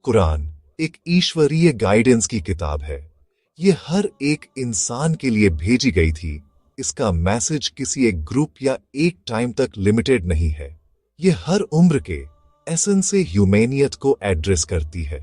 कुरान एक ईश्वरीय गाइडेंस की किताब है। ये हर एक इंसान के लिए भेजी गई थी। इसका मैसेज किसी एक ग्रुप या एक टाइम तक लिमिटेड नहीं है। ये हर उम्र के एसेंस से ह्यूमैनियत को एड्रेस करती है।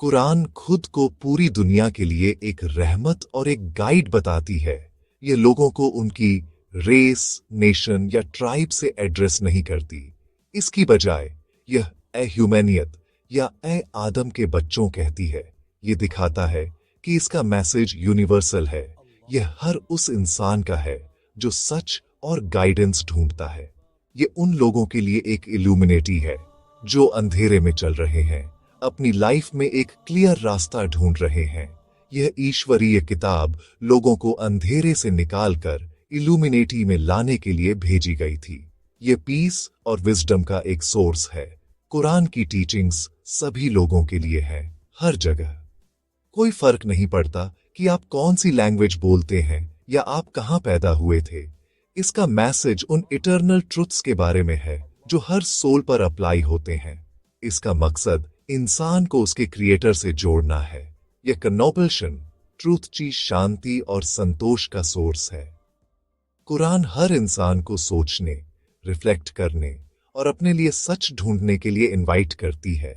कुरान खुद को पूरी दुनिया के लिए एक रहमत और एक गाइड बताती है। ये लोगों को उनकी रेस, नेशन या ट्राइब से एड्रेस नहीं करती। इसकी बजाय यह ए ह्यूमैनियत या ए आदम के बच्चों कहती है। ये दिखाता है कि इसका मैसेज यूनिवर्सल है। यह हर उस इंसान का है जो सच और गाइडेंस ढूंढता है। ये उन लोगों के लिए एक इल्यूमिनेटी है जो अंधेरे में चल रहे हैं, अपनी लाइफ में एक क्लियर रास्ता ढूंढ रहे हैं। यह ईश्वरीय किताब लोगों को अंधेरे से निकालकर इल्यूमिनेटी में लाने के लिए भेजी गई थी। यह पीस और विजडम का एक सोर्स है। कुरान की टीचिंग्स सभी लोगों के लिए है, हर जगह। कोई फर्क नहीं पड़ता कि आप कौन सी लैंग्वेज बोलते हैं या आप कहां पैदा हुए थे। इसका मैसेज उन इटर्नल ट्रुथ्स के बारे में है जो हर सोल पर अप्लाई होते हैं। इसका मकसद इंसान को उसके क्रिएटर से जोड़ना है। यह कनोबल्शन ट्रूथ की शांति और संतोष का सोर्स है। कुरान हर इंसान को सोचने, रिफ्लेक्ट करने और अपने लिए सच ढूंढने के लिए इनवाइट करती है।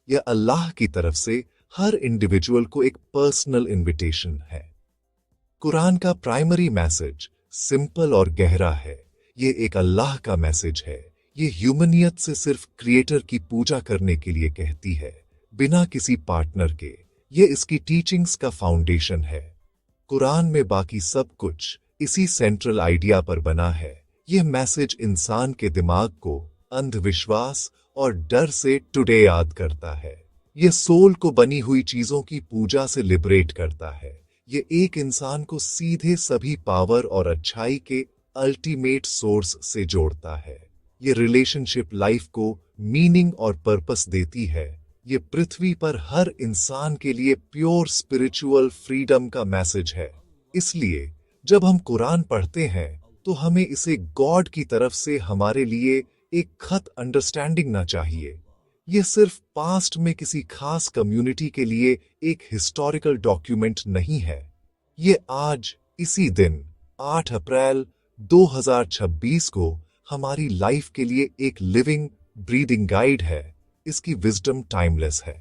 यह अल्लाह की तरफ से हर इंडिविजुअल को एक पर्सनल इनविटेशन है। कुरान का प्राइमरी मैसेज सिंपल और गहरा है। यह एक अल्लाह का मैसेज है। यह ह्यूमनियत से सिर्फ क्रिएटर की पूजा करने के लिए कहती है, बिना किसी पार्टनर के। यह इसकी टीचिंग्स का फाउंडेशन है। कुरान में बाकी सब कुछ इसी सेंट्रल आइडिया पर बना है। यह मैसेज इंसान के दिमाग को अंधविश्वास और डर से टुडे याद करता है। यह सोल को बनी हुई चीजों की पूजा से लिबरेट करता है। यह एक इंसान को सीधे सभी पावर और अच्छाई के अल्टीमेट सोर्स से जोड़ता है। यह रिलेशनशिप लाइफ को मीनिंग और पर्पस देती है। यह पृथ्वी पर हर इंसान के लिए प्योर स्पिरिचुअल फ्रीडम का मैसेज है। इसलिए जब हम कुरान पढ़ते हैं तो हमें इसे गॉड की तरफ से हमारे लिए एक खत अंडरस्टैंडिंग ना चाहिए। यह सिर्फ पास्ट में किसी खास कम्युनिटी के लिए एक हिस्टोरिकल डॉक्यूमेंट नहीं है। यह आज इसी दिन 8 अप्रैल 2026 को हमारी लाइफ के लिए एक लिविंग ब्रीदिंग गाइड है। इसकी विजडम टाइमलेस है।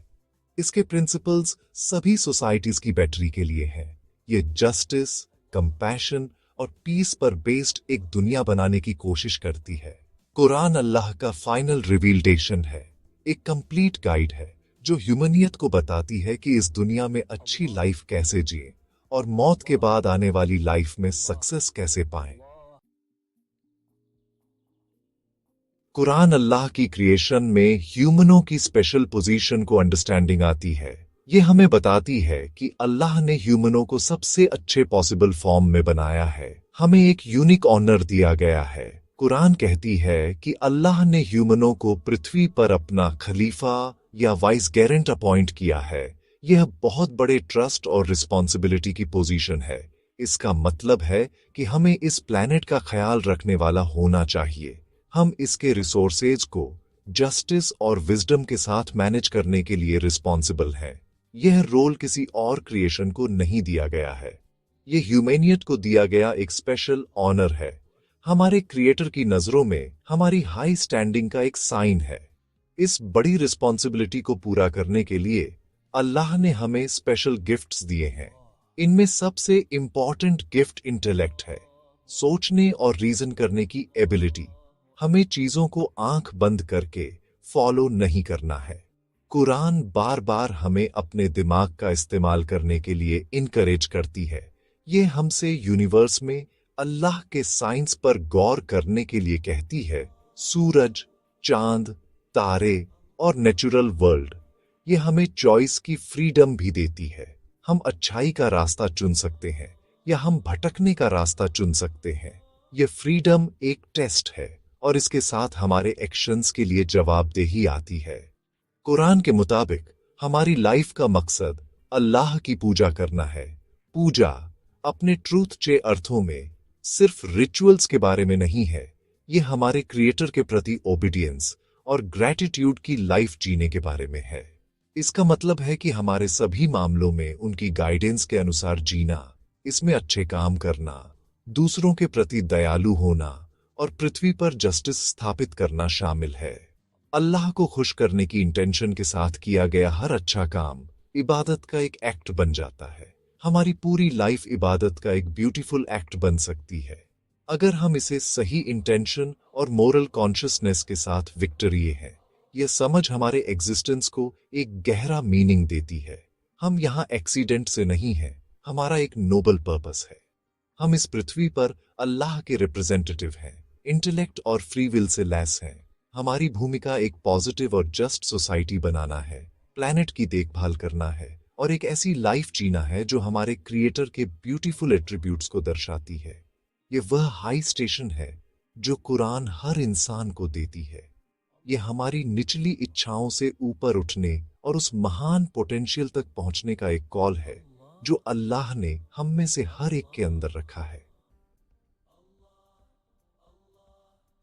इसके प्रिंसिपल्स सभी सोसाइटीज की बैटरी के लिए हैं। यह जस्टिस, कंपैशन और पीस पर बेस्ड एक दुनिया बनाने की कोशिश करती है। कुरान अल्लाह का फाइनल रिवीलेशन है, एक कंप्लीट गाइड है जो ह्यूमनियत को बताती है कि इस दुनिया में अच्छी लाइफ कैसे जिए और मौत के बाद आने वाली लाइफ में सक्सेस कैसे पाएं। कुरान अल्लाह की क्रिएशन में ह्यूमनों की स्पेशल पोजीशन को अंडरस्टैंडिंग आती है। ये हमें बताती है कि अल्लाह ने ह्यूमनों को सबसे अच्छे पॉसिबल फॉर्म में बनाया है। हमें एक यूनिक ऑनर दिया गया है। कुरान कहती है कि अल्लाह ने ह्यूमनों को पृथ्वी पर अपना खलीफा या वाइस गारंट अपॉइंट किया है। यह बहुत बड़े ट्रस्ट और रिस्पॉन्सिबिलिटी की पोजीशन है। इसका मतलब है कि हमें इस प्लैनेट का ख्याल रखने वाला होना चाहिए। हम इसके रिसोर्सेज को जस्टिस और विजडम के साथ मैनेज करने के लिए रिस्पॉन्सिबल हैं। यह रोल किसी और क्रिएशन को नहीं दिया गया है। यह ह्यूमैनियत को दिया गया एक स्पेशल ऑनर है। हमारे क्रिएटर की नजरों में हमारी हाई स्टैंडिंग का एक साइन है। इस बड़ी रिस्पॉन्सिबिलिटी को पूरा करने के लिए अल्लाह ने हमें स्पेशल गिफ्ट्स दिए हैं। इनमें सबसे इंपॉर्टेंट गिफ्ट इंटेलेक्ट है, सोचने और रीजन करने की एबिलिटी। हमें चीजों को आंख बंद करके फॉलो नहीं करना है। कुरान बार बार हमें अपने दिमाग का इस्तेमाल करने के लिए इनकरेज करती है। यह हमसे यूनिवर्स में अल्लाह के साइंस पर गौर करने के लिए कहती है। सूरज, चांद, तारे और नेचुरल वर्ल्ड। यह हमें चॉइस की फ्रीडम भी देती है। हम अच्छाई का रास्ता चुन सकते हैं या हम भटकने का रास्ता चुन सकते हैं। यह फ्रीडम एक टेस्ट है और इसके साथ हमारे एक्शंस के लिए जवाबदेही आती है। कुरान के मुताबिक हमारी लाइफ का मकसद अल्लाह की पूजा करना है। पूजा अपने ट्रूथ के अर्थों में सिर्फ रिचुअल्स के बारे में नहीं है। यह हमारे क्रिएटर के प्रति ओबीडियंस और ग्रैटिट्यूड की लाइफ जीने के बारे में है। इसका मतलब है कि हमारे सभी मामलों में उनकी गाइडेंस के अनुसार जीना, इसमें अच्छे काम करना, दूसरों के प्रति दयालु होना और पृथ्वी पर जस्टिस स्थापित करना शामिल है। अल्लाह को खुश करने की इंटेंशन के साथ किया गया हर अच्छा काम इबादत का एक एक्ट बन जाता है। हमारी पूरी लाइफ इबादत का एक ब्यूटीफुल एक्ट बन सकती है अगर हम इसे सही इंटेंशन और मोरल कॉन्शियसनेस के साथ विक्टरी है। यह समझ हमारे एग्जिस्टेंस को एक गहरा मीनिंग देती है। हम यहाँ एक्सीडेंट से नहीं हैं, हमारा एक नोबल पर्पस है। हम इस पृथ्वी पर अल्लाह के रिप्रेजेंटेटिव हैं, इंटेलेक्ट और फ्री विल से लैस हैं। हमारी भूमिका एक पॉजिटिव और जस्ट सोसाइटी बनाना है, प्लैनेट की देखभाल करना है और एक ऐसी लाइफ जीना है जो हमारे क्रिएटर के ब्यूटीफुल एट्रीब्यूट्स को दर्शाती है। ये वह हाई स्टेशन है जो कुरान हर इंसान को देती है। ये हमारी निचली इच्छाओं से ऊपर उठने और उस महान पोटेंशियल तक पहुंचने का एक कॉल है जो अल्लाह ने हम में से हर एक के अंदर रखा है।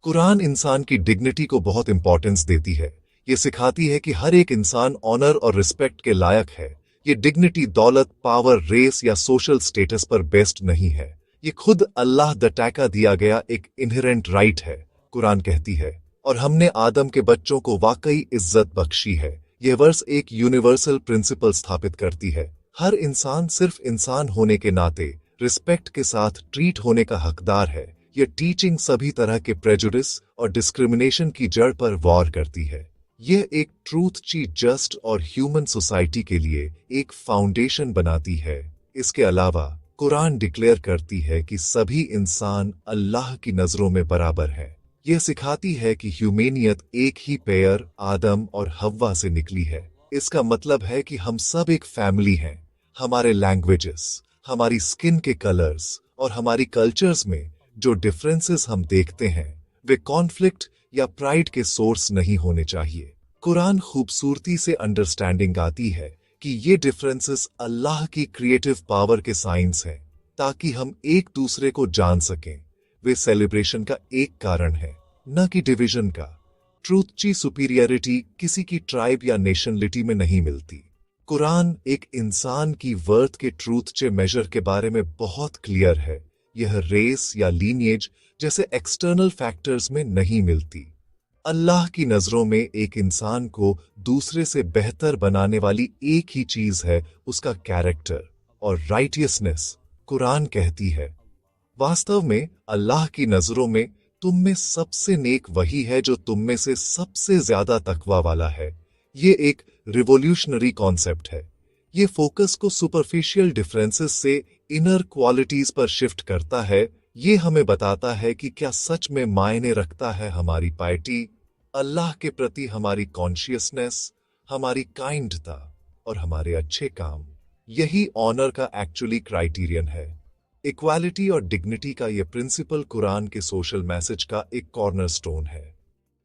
कुरान इंसान की डिग्निटी को बहुत इंपॉर्टेंस देती है। ये सिखाती है कि हर एक इंसान ऑनर और रिस्पेक्ट के लायक है। ये डिग्निटी दौलत, पावर, रेस या सोशल स्टेटस पर बेस्ड नहीं है। ये खुद अल्लाह दता का दिया गया एक इनहेरेंट राइट है। कुरान कहती है, और हमने आदम के बच्चों को वाकई इज्जत बख्शी है। यह वर्स एक यूनिवर्सल प्रिंसिपल स्थापित करती है। हर इंसान सिर्फ इंसान होने के नाते रिस्पेक्ट के साथ ट्रीट होने का हकदार है। यह टीचिंग सभी तरह के प्रेजुडिस और डिस्क्रिमिनेशन की जड़ पर वॉर करती है। यह एक ट्रूथ ची जस्ट और ह्यूमन सोसाइटी के लिए एक फाउंडेशन बनाती है। इसके अलावा कुरान डिक्लेयर करती है कि सभी इंसान अल्लाह की नजरों में बराबर है। यह सिखाती है कि ह्यूमेनियत एक ही पेयर आदम और हव्वा से निकली है। इसका मतलब है कि हम सब एक फैमिली हैं। हमारे लैंग्वेजेस, हमारी स्किन के कलर्स और हमारी कल्चर्स में जो डिफरेंसेस हम देखते हैं वे कॉन्फ्लिक्ट या प्राइड के सोर्स नहीं होने चाहिए। कुरान खूबसूरती से अंडरस्टैंडिंग आती है कि ये डिफरेंसेस अल्लाह की क्रिएटिव पावर के साइंस हैं ताकि हम एक दूसरे को जान सकें। वे सेलिब्रेशन का एक कारण है, न कि डिवीजन का। ट्रूथ ची सुपीरियरिटी किसी की ट्राइब या नेशनलिटी में नहीं मिलती। कुरान एक इंसान की वर्थ के ट्रूथ चे मेजर के बारे में बहुत क्लियर है। यह रेस या लीनिएज जैसे एक्सटर्नल फैक्टर्स में नहीं मिलती। अल्लाह की नजरों में एक इंसान को दूसरे से बेहतर बनाने वाली एक ही चीज है उसका कैरेक्टर और राइटियसनेस। कुरान कहती है, वास्तव में अल्लाह की नजरों में तुम में सबसे नेक वही है जो तुम में से सबसे ज्यादा तकवा वाला है। ये एक रिवोल्यूशनरी कॉन्सेप्ट है। ये फोकस को सुपरफिशियल डिफरेंसेस से इनर क्वालिटीज पर शिफ्ट करता है। ये हमें बताता है कि क्या सच में मायने रखता है हमारी पाइटी, अल्लाह के प्रति हमारी कॉन्शियसनेस, हमारी काइंडता और हमारे अच्छे काम। यही ऑनर का एक्चुअली क्राइटेरियन है। इक्वालिटी और डिग्निटी का यह प्रिंसिपल कुरान के सोशल मैसेज का एक कॉर्नरस्टोन है।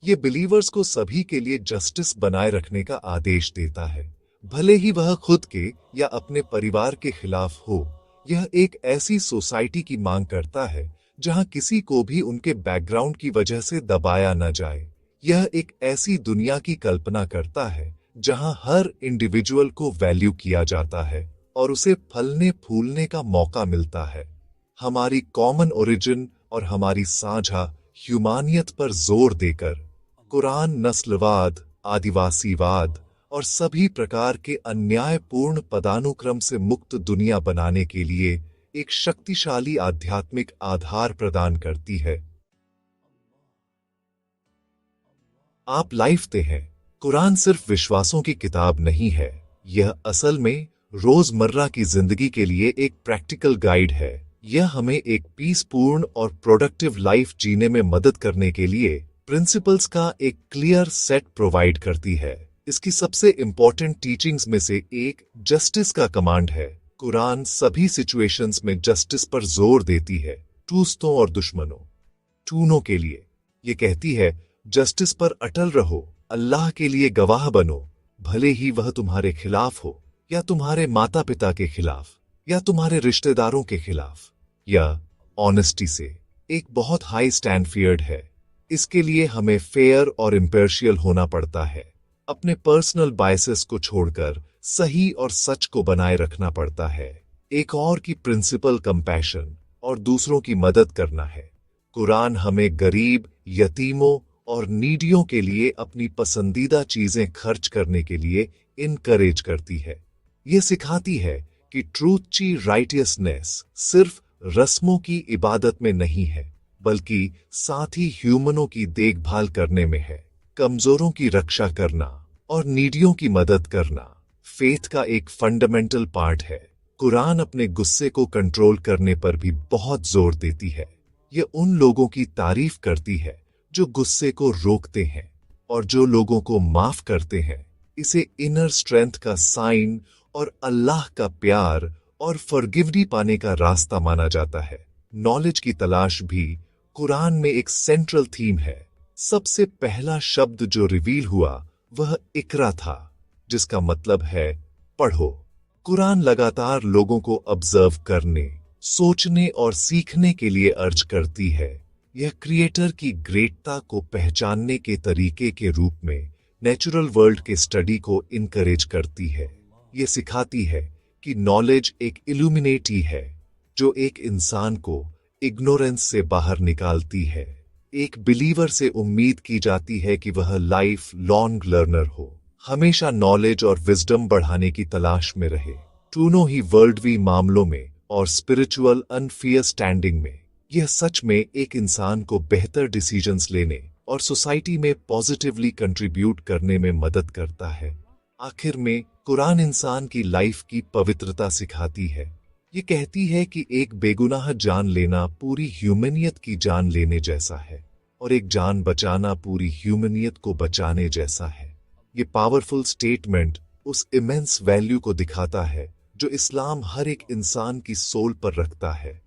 ये बिलीवर्स को सभी के लिए जस्टिस बनाए रखने का आदेश देता है, भले ही वह खुद के या अपने परिवार के खिलाफ हो। यह एक ऐसी सोसाइटी की मांग करता है जहां किसी को भी उनके बैकग्राउंड की वजह से दबाया न जाए। यह एक ऐसी दुनिया की कल्पना करता है जहां हर इंडिविजुअल को वैल्यू किया जाता है और उसे फलने फूलने का मौका मिलता है। हमारी कॉमन ओरिजिन और हमारी साझा ह्यूमानियत पर जोर देकर कुरान नस्लवाद, आदिवासीवाद और सभी प्रकार के अन्यायपूर्ण पदानुक्रम से मुक्त दुनिया बनाने के लिए एक शक्तिशाली आध्यात्मिक आधार प्रदान करती है। आप लाइफते हैं। कुरान सिर्फ विश्वासों की किताब नहीं है, यह असल में रोजमर्रा की जिंदगी के लिए एक प्रैक्टिकल गाइड है। यह हमें एक पीसपूर्ण और प्रोडक्टिव लाइफ जीने में मदद करने के लिए प्रिंसिपल्स का एक क्लियर सेट प्रोवाइड करती है। इसकी सबसे इंपॉर्टेंट टीचिंग्स में से एक जस्टिस का कमांड है। कुरान सभी सिचुएशंस में जस्टिस पर जोर देती है, दोस्तों और दुश्मनों दोनों के लिए। ये कहती है, जस्टिस पर अटल रहो, अल्लाह के लिए गवाह बनो, भले ही वह तुम्हारे खिलाफ हो या तुम्हारे माता पिता के खिलाफ या तुम्हारे रिश्तेदारों के खिलाफ। या ऑनेस्टी से एक बहुत हाई स्टैंडर्ड है। इसके लिए हमें फेयर और इम्पार्शियल होना पड़ता है। अपने पर्सनल बायसेस को छोड़कर सही और सच को बनाए रखना पड़ता है। एक और की प्रिंसिपल कंपैशन और दूसरों की मदद करना है। कुरान हमें गरीब, यतीमों और नीडियों के लिए अपनी पसंदीदा चीजें खर्च करने के लिए इनकरेज करती है। ये सिखाती है कि ट्रूथची राइटियसनेस सिर्फ रस्मों की इबादत में नहीं है, बल्कि साथ ही ह्यूमनों की देखभाल करने में है। कमजोरों की रक्षा करना और नीडियों की मदद करना फेथ का एक फंडामेंटल पार्ट है। कुरान अपने गुस्से को कंट्रोल करने पर भी बहुत जोर देती है। ये उन लोगों की तारीफ करती है जो गुस्से को रोकते हैं और जो लोगों को माफ करते हैं। इसे इनर स्ट्रेंथ का साइन और अल्लाह का प्यार और फॉरगिवनी पाने का रास्ता माना जाता है। नॉलेज की तलाश भी कुरान में एक सेंट्रल थीम है। सबसे पहला शब्द जो रिवील हुआ वह इकरा था, जिसका मतलब है पढ़ो। कुरान लगातार लोगों को ऑब्जर्व करने, सोचने और सीखने के लिए अर्ज करती है। यह क्रिएटर की ग्रेटता को पहचानने के तरीके के रूप में नेचुरल वर्ल्ड के स्टडी को इनकरेज करती है। यह सिखाती है कि नॉलेज एक इल्यूमिनेटी है जो एक इंसान को इग्नोरेंस से बाहर निकालती है। एक बिलीवर से उम्मीद की जाती है कि वह लाइफ लॉन्ग लर्नर हो, हमेशा नॉलेज और विजडम बढ़ाने की तलाश में रहे, दोनों ही वर्ल्डवी मामलों में और स्पिरिचुअल अनफियर स्टैंडिंग में। यह सच में एक इंसान को बेहतर डिसीजंस लेने और सोसाइटी में पॉजिटिवली कंट्रीब्यूट करने में मदद करता है। आखिर में कुरान इंसान की लाइफ की पवित्रता सिखाती है। ये कहती है कि एक बेगुनाह जान लेना पूरी ह्यूमनियत की जान लेने जैसा है और एक जान बचाना पूरी ह्यूमनियत को बचाने जैसा है। ये पावरफुल स्टेटमेंट उस इमेंस वैल्यू को दिखाता है जो इस्लाम हर एक इंसान की सोल पर रखता है।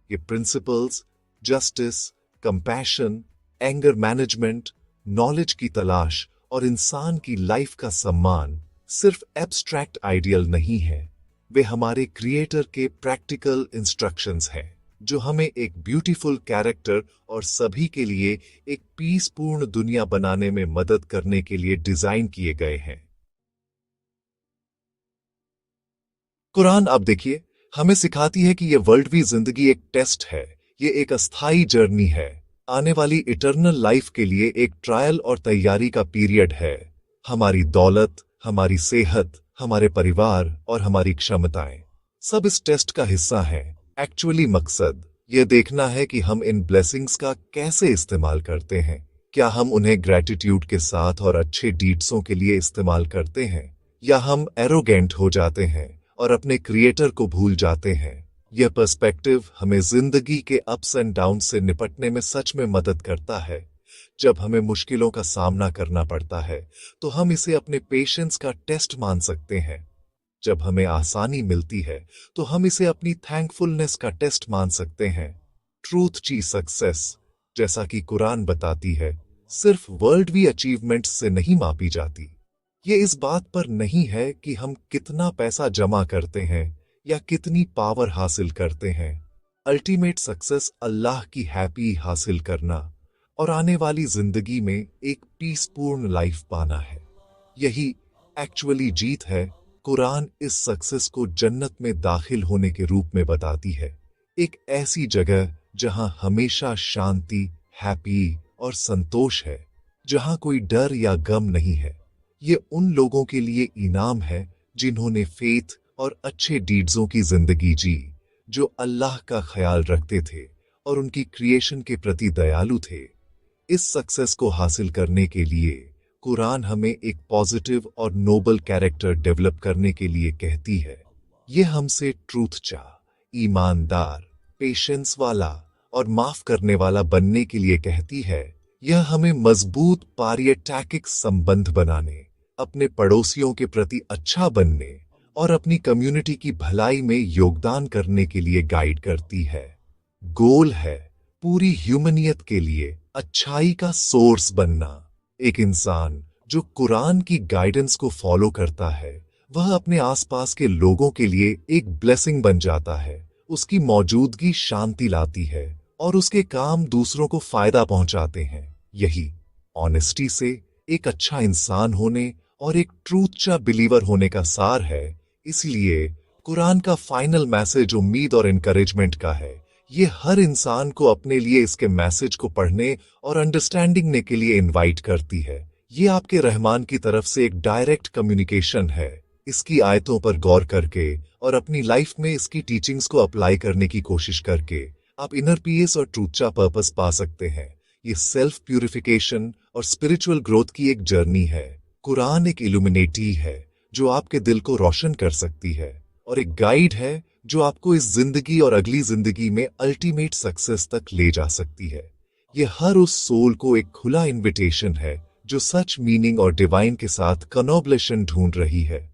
ये principles justice, compassion, anger management, knowledge की तलाश और इंसान की लाइफ का सम्मान सिर्फ एब्स्ट्रैक्ट आइडियल नहीं है, वे हमारे क्रिएटर के प्रैक्टिकल इंस्ट्रक्शंस हैं जो हमें एक ब्यूटीफुल कैरेक्टर और सभी के लिए एक पीसपूर्ण दुनिया बनाने में मदद करने के लिए डिजाइन किए गए हैं। कुरान, अब देखिए, हमें सिखाती है कि यह वर्ल्डवी जिंदगी एक टेस्ट है, ये एक अस्थाई जर्नी है, आने वाली इटर्नल लाइफ के लिए एक ट्रायल और तैयारी का पीरियड है। हमारी दौलत, हमारी सेहत, हमारे परिवार और हमारी क्षमताएं सब इस टेस्ट का हिस्सा हैं। एक्चुअली मकसद यह देखना है कि हम इन ब्लेसिंग्स का कैसे इस्तेमाल करते हैं। क्या हम उन्हें ग्रैटिट्यूड के साथ और अच्छे डीड्सों के लिए इस्तेमाल करते हैं, या हम एरोगेंट हो जाते हैं और अपने क्रिएटर को भूल जाते हैं। यह पर्सपेक्टिव हमें जिंदगी के अप्स एंड डाउन से निपटने में सच में मदद करता है। जब हमें मुश्किलों का सामना करना पड़ता है तो हम इसे अपने पेशेंस का टेस्ट मान सकते हैं। जब हमें आसानी मिलती है तो हम इसे अपनी थैंकफुलनेस का टेस्ट मान सकते हैं। ट्रूथ ची सक्सेस, जैसा कि कुरान बताती है, सिर्फ वर्ल्डवी अचीवमेंट्स से नहीं मापी जाती। ये इस बात पर नहीं है कि हम कितना पैसा जमा करते हैं या कितनी पावर हासिल करते हैं। अल्टीमेट सक्सेस अल्लाह की हैप्पी हासिल करना और आने वाली जिंदगी में एक पीसपूर्ण लाइफ पाना है। यही एक्चुअली जीत है। कुरान इस सक्सेस को जन्नत में दाखिल होने के रूप में बताती है, एक ऐसी जगह जहां हमेशा शांति, हैप्पी और संतोष है, जहां कोई डर या गम नहीं है। ये उन लोगों के लिए इनाम है जिन्होंने फेथ और अच्छे डीड्सों की जिंदगी जी, जो अल्लाह का ख्याल रखते थे और उनकी क्रिएशन के प्रति दयालु थे। इस सक्सेस को हासिल करने के लिए कुरान हमें एक पॉजिटिव और नोबल कैरेक्टर डेवलप करने के लिए कहती है। ये हमसे ट्रूथ चा, ईमानदार, पेशेंस वाला और माफ करने वाला बनने के लिए कहती है। यह हमें मजबूत पारियटैकिक संबंध बनाने, अपने पड़ोसियों के प्रति अच्छा बनने और अपनी कम्युनिटी की भलाई में योगदान करने के लिए गाइड करती है। गोल है पूरी ह्यूमनियत के लिए अच्छाई का सोर्स बनना। एक इंसान जो कुरान की गाइडेंस को फॉलो करता है, वह अपने आसपास के लोगों के लिए एक ब्लेसिंग बन जाता है। उसकी मौजूदगी शांति लाती है और उसके काम दूसरों को फायदा पहुंचाते हैं। यही ऑनेस्टी से एक अच्छा इंसान होने और एक ट्रूथचा बिलीवर होने का सार है। इसलिए कुरान का फाइनल मैसेज उम्मीद और इनकरेजमेंट का है। ये हर इंसान को अपने लिए इसके मैसेज को पढ़ने और अंडरस्टैंडिंग के लिए इनवाइट करती है। ये आपके रहमान की तरफ से एक डायरेक्ट कम्युनिकेशन है। इसकी आयतों पर गौर करके और अपनी लाइफ में इसकी टीचिंग्स को अप्लाई करने की कोशिश करके आप इनर पीस और ट्रूथचा पर्पस पा सकते हैं। ये सेल्फ प्यूरिफिकेशन और स्पिरिचुअल ग्रोथ की एक जर्नी है। कुरान एक इल्यूमिनेटी है जो आपके दिल को रोशन कर सकती है और एक गाइड है जो आपको इस जिंदगी और अगली जिंदगी में अल्टीमेट सक्सेस तक ले जा सकती है। यह हर उस सोल को एक खुला इनविटेशन है जो सच मीनिंग और डिवाइन के साथ कनोबलेशन ढूंढ रही है।